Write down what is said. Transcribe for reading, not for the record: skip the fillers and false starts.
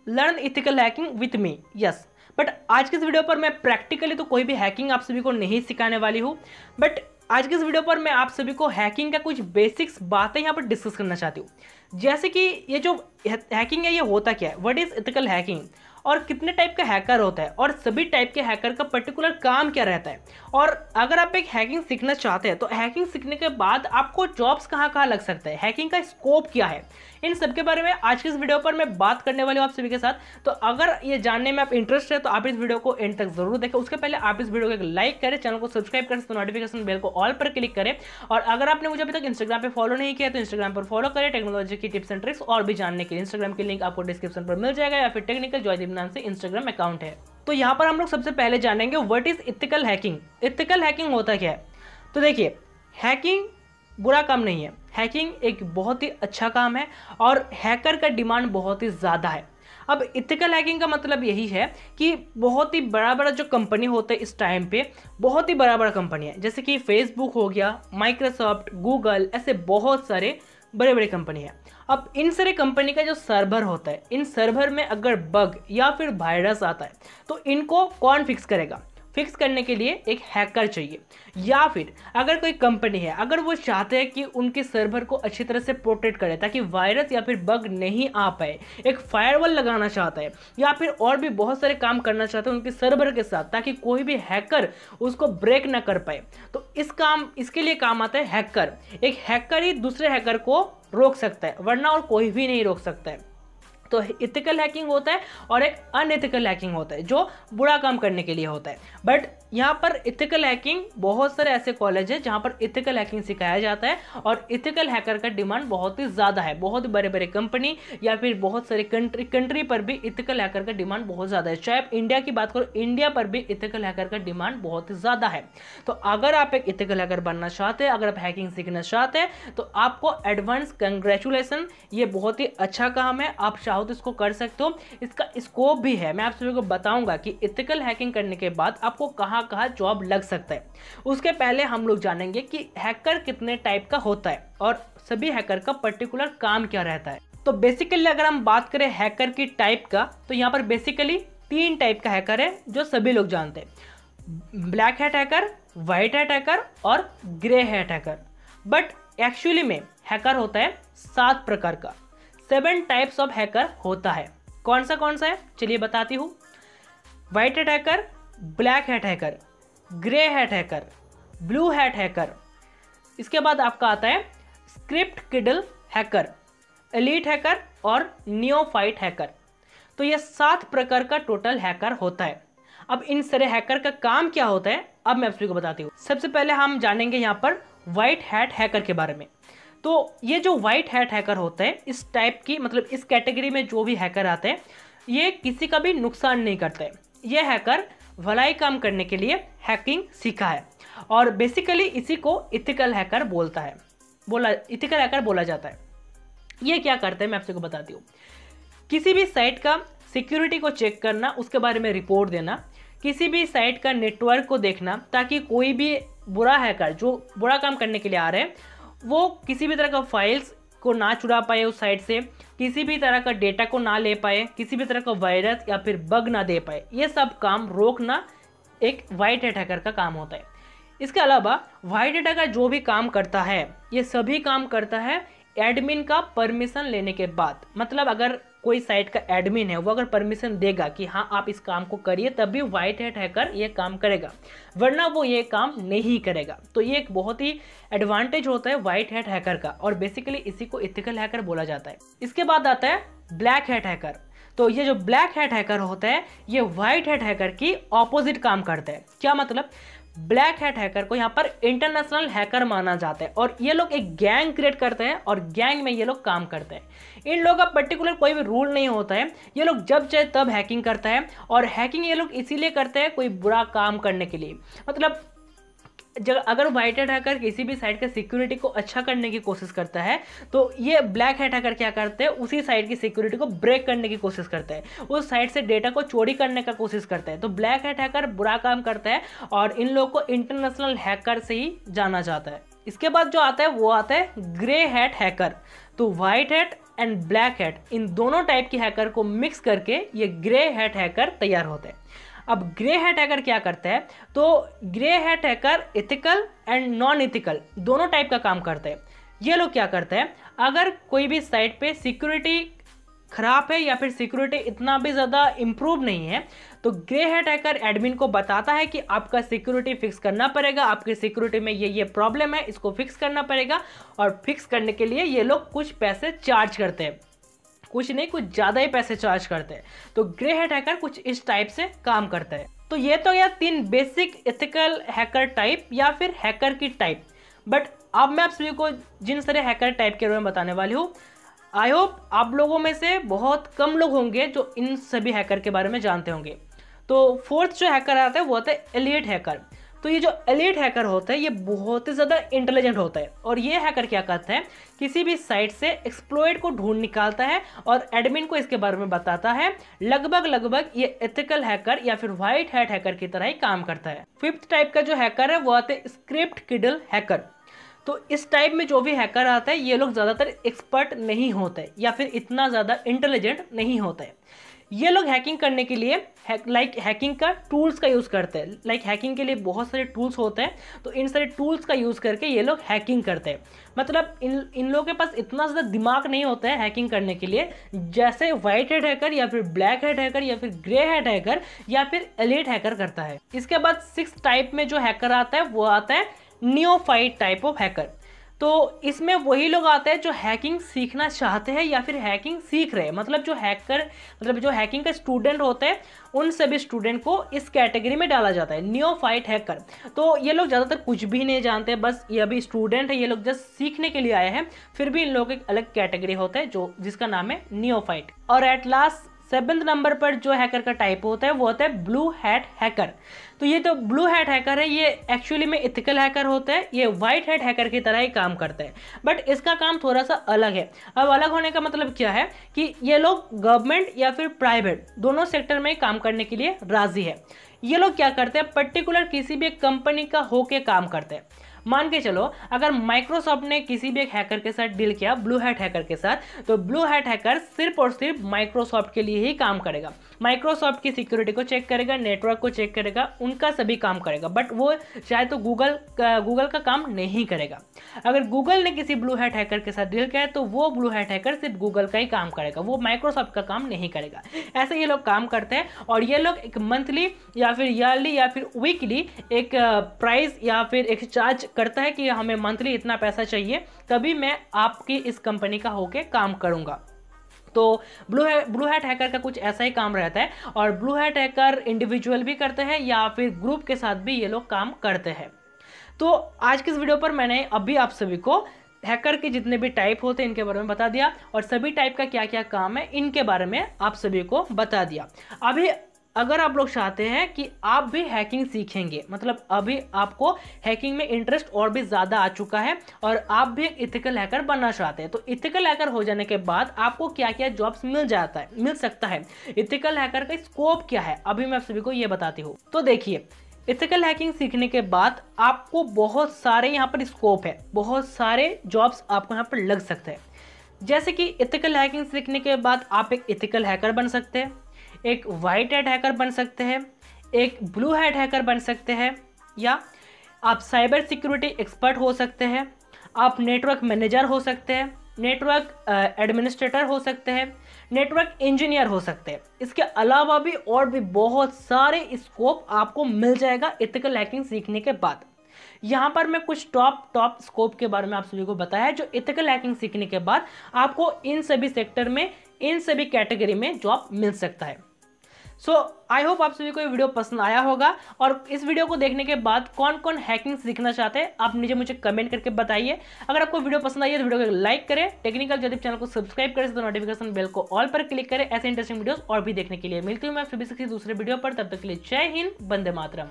Learn ethical hacking with me. Yes, but आज के इस वीडियो पर मैं प्रैक्टिकली तो कोई भी हैकिंग आप सभी को नहीं सिखाने वाली हूँ, बट आज के इस वीडियो पर मैं आप सभी को हैकिंग का कुछ बेसिक्स बातें यहाँ पर डिस्कस करना चाहती हूँ। जैसे कि ये जो हैकिंग है ये होता क्या है, व्हाट इज इथिकल हैकिंग, और कितने टाइप का हैकर होता है, और सभी टाइप के हैकर का पर्टिकुलर काम क्या रहता है, और अगर आप एक हैकिंग सीखना चाहते हैं तो हैकिंग सीखने के बाद आपको जॉब्स कहाँ कहाँ लग सकता है, हैकिंग का स्कोप क्या है, इन सब के बारे में आज के इस वीडियो पर मैं बात करने वाली हूँ आप सभी के साथ। तो अगर ये जानने में आप इंटरेस्ट है तो आप इस वीडियो को एंड तक जरूर देखें। उसके पहले आप इस वीडियो को एक लाइक करें, चैनल को सब्सक्राइब करें, तो नोटिफिकेशन बेल को ऑल पर क्लिक करें, और अगर आपने मुझे अभी तक इंस्टाग्राम पे फॉलो नहीं किया तो इंस्टाग्राम पर फॉलो करें। टेक्नोलॉजी की टिप्स एंड ट्रिक्स और भी जानने के लिए इंस्टाग्राम की लिंक आपको डिस्क्रिप्शन पर मिल जाएगा, या फिर टेक्निकल जॉयदीप नाम से इंस्टाग्राम अकाउंट है। तो यहाँ पर हम लोग सबसे पहले जानेंगे what is ethical hacking. Ethical hacking होता क्या है? तो देखिए, हैकिंग बुरा काम नहीं है, हैकिंग एक बहुत ही अच्छा काम है और हैकर का डिमांड बहुत ही ज़्यादा है। अब इथिकल हैकिंग का मतलब यही है कि बहुत ही बड़ा बड़ा जो कंपनी होता है इस टाइम पे, बहुत ही बड़ा बड़ा कंपनी है, जैसे कि फेसबुक हो गया, माइक्रोसॉफ्ट, गूगल, ऐसे बहुत सारे बड़े बड़े कंपनी है। अब इन सारे कंपनी का जो सर्वर होता है, इन सर्वर में अगर बग या फिर वायरस आता है तो इनको कौन फिक्स करेगा? फिक्स करने के लिए एक हैकर चाहिए। या फिर अगर कोई कंपनी है, अगर वो चाहते हैं कि उनके सर्वर को अच्छी तरह से प्रोटेक्ट करे ताकि वायरस या फिर बग नहीं आ पाए, एक फायरवॉल लगाना चाहता है या फिर और भी बहुत सारे काम करना चाहते हैं उनके सर्वर के साथ ताकि कोई भी हैकर उसको ब्रेक ना कर पाए, तो इसके लिए काम आता है हैकर। एक हैकर ही दूसरे हैकर को रोक सकता है, वरना और कोई भी नहीं रोक सकता है। तो इथिकल हैकिंग होता है और एक अनएथिकल हैकिंग होता है जो बुरा काम करने के लिए होता है। बट यहाँ पर इथिकल हैकिंग, बहुत सारे ऐसे कॉलेज है जहाँ पर इथिकल हैकिंग सिखाया जाता है और इथिकल हैकर का डिमांड बहुत ही ज़्यादा है। बहुत बड़े बड़े कंपनी या फिर बहुत सारे कंट्री पर भी इथिकल हैकर का डिमांड बहुत ज़्यादा है। चाहे आप इंडिया की बात करो, इंडिया पर भी इथिकल हैकर का डिमांड बहुत ही ज़्यादा है। तो अगर आप एक इथिकल हैकर बनना चाहते हैं, अगर आप हैकिंग सीखना चाहते हैं तो आपको एडवांस कंग्रेचुलेसन, ये बहुत ही अच्छा काम है, आप चाहो तो इसको कर सकते हो। इसका स्कोप भी है, मैं आप सभी को बताऊंगा कि इथिकल हैकिंग करने के बाद आपको कहां कहां जॉब लग सकता है। उसके पहले हम लोग जानेंगे कि हैकर कितने टाइप का होता है और सभी हैकर का पर्टिकुलर काम क्या रहता है। तो बेसिकली अगर हम बात करें हैकर की टाइप का, तो यहां पर बेसिकली 3 टाइप का हैकर है जो सभी लोग जानते हैं: black hat hacker, white hat hacker और grey hat hacker. But actually में हैकर होता है 7 प्रकार का, 7 टाइप्स ऑफ हैकर होता है। कौन सा है चलिए बताती हूँ। White hat hacker, black hat hacker, grey hat hacker, blue hat hacker, इसके बाद आपका आता है स्क्रिप्ट किडल हैकर, एलीट हैकर और नियोफाइट हैकर। तो ये 7 प्रकार का टोटल हैकर होता है। अब इन सारे हैकर का काम क्या होता है अब मैं आप सभी को बताती हूँ। सबसे पहले हम जानेंगे यहाँ पर व्हाइट हैट हैकर के बारे में। तो ये जो व्हाइट हैट हैकर होता है, इस टाइप की मतलब इस कैटेगरी में जो भी हैकर आते हैं ये किसी का भी नुकसान नहीं करते हैं। ये हैकर भलाई काम करने के लिए हैकिंग सीखा है और बेसिकली इसी को इथिकल हैकर इथिकल हैकर बोला जाता है। ये क्या करते हैं मैं आपसे को बताती हूँ। किसी भी साइट का सिक्योरिटी को चेक करना, उसके बारे में रिपोर्ट देना, किसी भी साइट का नेटवर्क को देखना ताकि कोई भी बुरा हैकर जो बुरा काम करने के लिए आ रहे हैं वो किसी भी तरह का फाइल्स को ना चुरा पाए उस साइट से, किसी भी तरह का डेटा को ना ले पाए, किसी भी तरह का वायरस या फिर बग ना दे पाए, ये सब काम रोकना एक व्हाइट हैट हैकर का काम होता है। इसके अलावा व्हाइट हैट हैकर जो भी काम करता है ये सभी काम करता है एडमिन का परमिशन लेने के बाद। मतलब अगर कोई साइट का एडमिन है वो अगर परमिशन देगा कि हाँ आप इस काम को करिए, तभी व्हाइट हैट हैकर ये काम करेगा, वरना वो ये काम नहीं करेगा। तो ये एक बहुत ही एडवांटेज होता है व्हाइट हैट हैकर का और बेसिकली इसी को इथिकल हैकर बोला जाता है। इसके बाद आता है ब्लैक हैट हैकर। तो ये जो ब्लैक हैट हैकर होता है ये व्हाइट हैट हैकर की ऑपोजिट काम करता है। क्या मतलब? ब्लैक हैट हैकर को यहाँ पर इंटरनेशनल हैकर माना जाता है और ये लोग एक गैंग क्रिएट करते हैं और गैंग में ये लोग काम करते हैं। इन लोगों का पर्टिकुलर कोई भी रूल नहीं होता है, ये लोग जब चाहे तब हैकिंग करता है और हैकिंग ये लोग इसीलिए करते हैं कोई बुरा काम करने के लिए। मतलब अगर व्हाइट हैट हैकर किसी भी साइट का सिक्योरिटी को अच्छा करने की कोशिश करता है तो ये ब्लैक हैट हैकर क्या करते हैं, उसी साइट की सिक्योरिटी को ब्रेक करने की कोशिश करते हैं, उस साइट से डेटा को चोरी करने का कोशिश करते हैं। तो ब्लैक हैट हैकर बुरा काम करता है और इन लोगों को इंटरनेशनल हैकर से ही जाना जाता है। इसके बाद जो आता है वो आता है ग्रे हैट हैकर। तो white hat and black hat, इन दोनों टाइप के हैकर को मिक्स करके ये ग्रे हैट हैकर तैयार होते हैं। अब ग्रे हैट हैकर क्या करता है, तो grey hat hacker ethical and non ethical दोनों टाइप का काम करते हैं। ये लोग क्या करते हैं, अगर कोई भी साइट पे सिक्योरिटी खराब है या फिर सिक्योरिटी इतना भी ज़्यादा इम्प्रूव नहीं है, तो ग्रे हैट हैकर एडमिन को बताता है कि आपका सिक्योरिटी फिक्स करना पड़ेगा, आपकी सिक्योरिटी में ये प्रॉब्लम है, इसको फिक्स करना पड़ेगा। और फिक्स करने के लिए ये लोग कुछ पैसे चार्ज करते हैं, कुछ नहीं कुछ ज़्यादा ही पैसे चार्ज करते हैं। तो ग्रे हैट हैकर कुछ इस टाइप से काम करता है। तो ये तो यार 3 बेसिक एथिकल हैकर टाइप या फिर हैकर की टाइप। बट अब मैं आप सभी को जिन सारे हैकर टाइप के बारे में बताने वाली हूँ, आई होप आप लोगों में से बहुत कम लोग होंगे जो इन सभी हैकर के बारे में जानते होंगे। तो फोर्थ जो हैकर आता है वो होता है एलीट हैकर। तो ये जो एलीट हैकर होता है ये बहुत ही ज़्यादा इंटेलिजेंट होता है, और ये हैकर क्या करता है, किसी भी साइट से एक्सप्लॉइट को ढूंढ निकालता है और एडमिन को इसके बारे में बताता है। लगभग ये एथिकल हैकर या फिर व्हाइट हैट हैकर की तरह ही काम करता है। फिफ्थ टाइप का जो हैकर है वो आता है स्क्रिप्ट किडल हैकर। तो इस टाइप में जो भी हैकर आता है ये लोग ज़्यादातर एक्सपर्ट नहीं होते या फिर इतना ज़्यादा इंटेलिजेंट नहीं होते हैं। ये लोग हैकिंग करने के लिए हैकिंग का टूल्स का यूज़ करते हैं। हैकिंग के लिए बहुत सारे टूल्स होते हैं, तो इन सारे टूल्स का यूज़ करके ये लोग हैकिंग करते हैं। मतलब इन लोगों के पास इतना ज़्यादा दिमाग नहीं होता है हैकिंग करने के लिए, जैसे व्हाइट हैट हैकर या फिर ब्लैक हैट हैकर या फिर ग्रे हैट हैकर या फिर एलीट हैकर करता है। इसके बाद 6th टाइप में जो हैकर आता है वो आता है नियोफाइट टाइप ऑफ हैकर। तो इसमें वही लोग आते हैं जो हैकिंग सीखना चाहते हैं या फिर हैकिंग सीख रहे हैं। मतलब जो हैकिंग का स्टूडेंट होते हैं उन सभी स्टूडेंट को इस कैटेगरी में डाला जाता है, नियोफाइट हैकर। तो ये लोग ज़्यादातर कुछ भी नहीं जानते, बस ये अभी स्टूडेंट है, ये लोग जस्ट सीखने के लिए आए हैं। फिर भी इन लोगों की एक अलग कैटेगरी होता है जिसका नाम है नियोफाइट। और एट लास्ट 7th नंबर पर जो हैकर का टाइप होता है वो होता है ब्लू हैट हैकर। तो ये जो ब्लू हैट हैकर है ये एक्चुअली में एथिकल हैकर होता है, ये व्हाइट हैट हैकर की तरह ही काम करता है, बट इसका काम थोड़ा सा अलग है। अब अलग होने का मतलब क्या है कि ये लोग गवर्नमेंट या फिर प्राइवेट दोनों सेक्टर में काम करने के लिए राजी है। ये लोग क्या करते हैं, पर्टिकुलर किसी भी कंपनी का होके काम करते हैं। मान के चलो अगर माइक्रोसॉफ्ट ने किसी भी एक हैकर के साथ डील किया, ब्लू हैट हैकर के साथ, तो ब्लू हैट हैकर सिर्फ और सिर्फ माइक्रोसॉफ्ट के लिए ही काम करेगा। माइक्रोसॉफ्ट की सिक्योरिटी को चेक करेगा, नेटवर्क को चेक करेगा, उनका सभी काम करेगा, बट वो चाहे तो गूगल का काम नहीं करेगा। अगर गूगल ने किसी ब्लू हैट हैकर के साथ डील किया तो वो ब्लू हैट हैकर सिर्फ गूगल का ही काम करेगा, वो माइक्रोसॉफ्ट का काम नहीं करेगा। ऐसे ये लोग काम करते हैं, और ये लोग एक मंथली या फिर ईयरली या फिर वीकली एक प्राइस या फिर एक चार्ज करता है कि हमें मंथली इतना पैसा चाहिए, तभी मैं आपकी इस कंपनी का होके काम करूंगा। तो ब्लू हैट हैकर का कुछ ऐसा ही काम रहता है, और ब्लू हैट हैकर इंडिविजुअल भी करते हैं या फिर ग्रुप के साथ भी ये लोग काम करते हैं। तो आज की इस वीडियो पर मैंने अभी आप सभी को हैकर के जितने भी टाइप होते हैं इनके बारे में बता दिया, और सभी टाइप का क्या क्या काम है इनके बारे में आप सभी को बता दिया। अभी अगर आप लोग चाहते हैं कि आप भी हैकिंग सीखेंगे, मतलब अभी आपको हैकिंग में इंटरेस्ट और भी ज़्यादा आ चुका है और आप भी एक इथिकल हैकर बनना चाहते हैं, तो इथिकल हैकर हो जाने के बाद आपको क्या क्या जॉब्स मिल सकता है, इथिकल हैकर का स्कोप क्या है, अभी मैं आप सभी को ये बताती हूँ। तो देखिए, इथिकल हैकिंग सीखने के बाद आपको बहुत सारे यहाँ पर स्कोप है, बहुत सारे जॉब्स आपको यहाँ पर लग सकते हैं। जैसे कि इथिकल हैकिंग सीखने के बाद आप एक इथिकल हैकर बन सकते हैं, एक वाइट हैट हैकर बन सकते हैं, एक ब्लू हैट हैकर बन सकते हैं, या आप साइबर सिक्योरिटी एक्सपर्ट हो सकते हैं, आप नेटवर्क मैनेजर हो सकते हैं, नेटवर्क एडमिनिस्ट्रेटर हो सकते हैं, नेटवर्क इंजीनियर हो सकते हैं। इसके अलावा भी और भी बहुत सारे स्कोप आपको मिल जाएगा इथिकल हैकिंग सीखने के बाद। यहाँ पर मैं कुछ टॉप स्कोप के बारे में आप सभी को बताया है जो इथिकल हैकिंग सीखने के बाद आपको इन सभी सेक्टर में, इन सभी कैटेगरी में जॉब मिल सकता है। सो आई होप आप सभी को ये वीडियो पसंद आया होगा, और इस वीडियो को देखने के बाद कौन कौन हैकिंग सीखना चाहते हैं आप मुझे कमेंट करके बताइए। अगर आपको वीडियो पसंद आई है तो वीडियो को लाइक करें, टेक्निकल ज्योतिप चैनल को सब्सक्राइब करें, तो नोटिफिकेशन बेल को ऑल पर क्लिक करें। ऐसे इंटरेस्टिंग वीडियोस और भी देखने के लिए मिलती हूँ मैं आप सभी से दूसरे वीडियो पर। तब तक के लिए जय हिंद, वंदे मातरम।